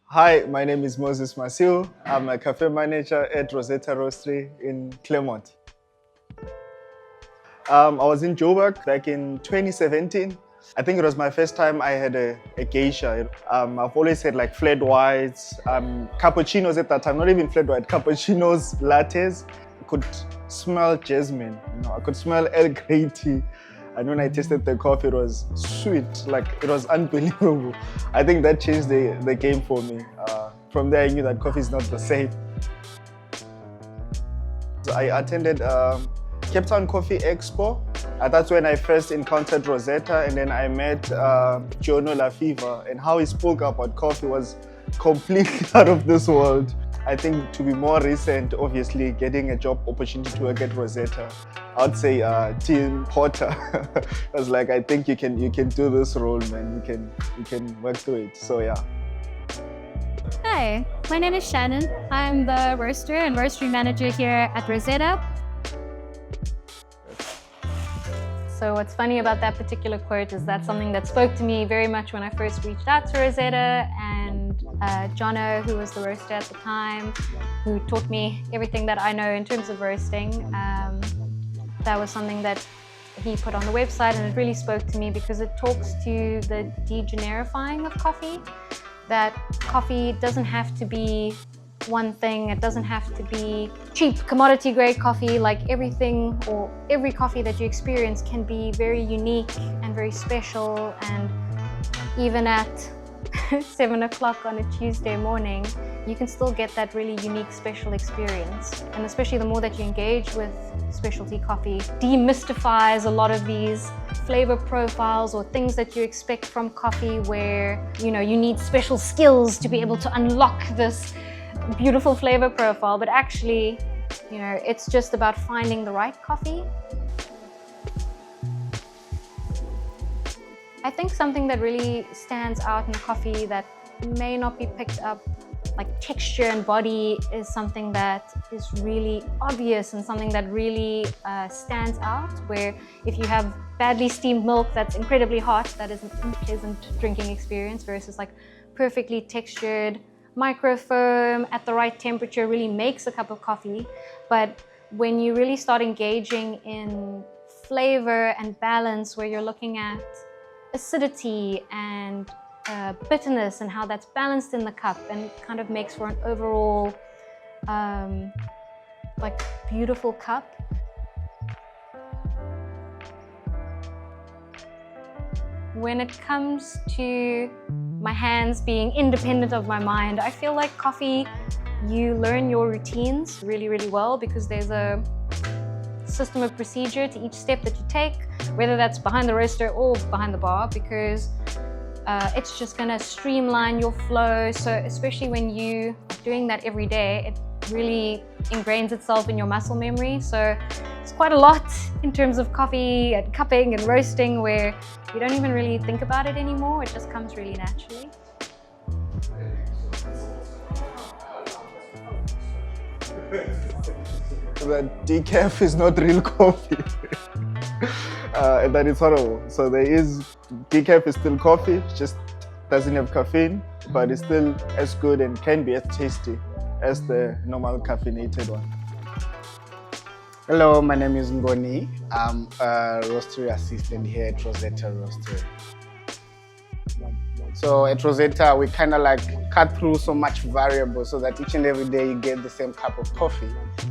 Hi, my name is Moses Masiu. I'm a cafe manager at Rosetta Roastery in Claremont. I was in Joburg back in 2017. I think it was my first time I had a geisha. I've always had like flat whites, cappuccinos at that time, not even flat white, cappuccinos, lattes. I could smell jasmine, I could smell Earl Grey tea. And when I tasted the coffee, it was sweet, like it was unbelievable. I think that changed the game for me. From there, I knew that coffee is not the same. So I attended Cape Town Coffee Expo. That's when I first encountered Rosetta, and then I met Jono Lafiva, and how he spoke about coffee was completely out of this world. I think to be more recent, obviously getting a job opportunity to work at Rosetta, I'd say Tim Porter. I was like, I think you can do this role, man. You can work through it. So yeah. Hi, my name is Shannen. I'm the roaster and roastery manager here at Rosetta. So what's funny about that particular quote is that's something that spoke to me very much when I first reached out to Rosetta, and Jono, who was the roaster at the time, who taught me everything that I know in terms of roasting. That was something that he put on the website, and it really spoke to me because it talks to the degenerifying of coffee, that coffee doesn't have to be one thing. It doesn't have to be cheap commodity grade coffee. Like everything or every coffee that you experience can be very unique and very special, and even at 7 o'clock on a Tuesday morning, you can still get that really unique, special experience. And especially the more that you engage with specialty coffee, demystifies a lot of these flavor profiles or things that you expect from coffee, where you need special skills to be able to unlock this beautiful flavor profile, but actually, it's just about finding the right coffee. I think something that really stands out in coffee that may not be picked up, like texture and body, is something that is really obvious and something that really stands out, where if you have badly steamed milk that's incredibly hot, that is an unpleasant drinking experience, versus like perfectly textured microfoam at the right temperature really makes a cup of coffee. But when you really start engaging in flavor and balance, where you're looking at acidity and bitterness and how that's balanced in the cup, and it kind of makes for an overall like beautiful cup. When it comes to my hands being independent of my mind, I feel like coffee, you learn your routines really, really well, because there's a system of procedure to each step that you take, whether that's behind the roaster or behind the bar, because it's just gonna streamline your flow. So especially when you're doing that every day, it really ingrains itself in your muscle memory. So it's quite a lot in terms of coffee and cupping and roasting, where you don't even really think about it anymore. It just comes really naturally. That decaf is not real coffee. And that is horrible. So decaf is still coffee, just doesn't have caffeine, but it's still as good and can be as tasty as the normal caffeinated one. Hello, my name is Ngoni. I'm a roastery assistant here at Rosetta Roastery. So at Rosetta, we kind of like cut through so much variables so that each and every day you get the same cup of coffee.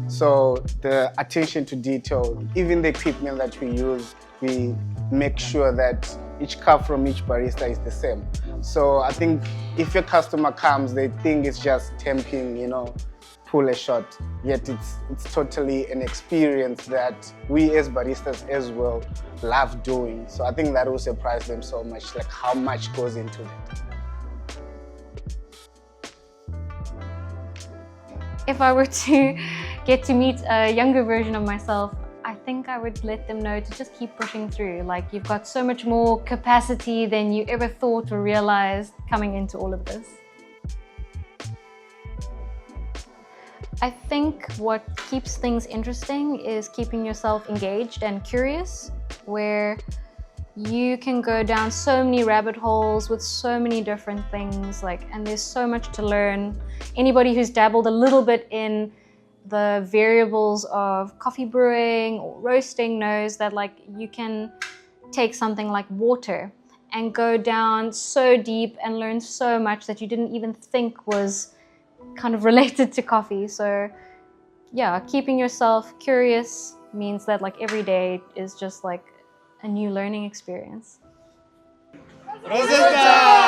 So the attention to detail, even the equipment that we use, we make sure that each cup from each barista is the same. So I think if your customer comes, they think it's just temping, pull a shot, yet it's totally an experience that we as baristas as well love doing. So I think that will surprise them so much, like how much goes into it. If I were to get to meet a younger version of myself, I think I would let them know to just keep pushing through. Like, you've got so much more capacity than you ever thought or realized coming into all of this. I think what keeps things interesting is keeping yourself engaged and curious, where you can go down so many rabbit holes with so many different things, and there's so much to learn. Anybody who's dabbled a little bit in the variables of coffee brewing or roasting knows that you can take something like water and go down so deep and learn so much that you didn't even think was kind of related to coffee. So yeah, keeping yourself curious means that every day is just a new learning experience. Rosetta!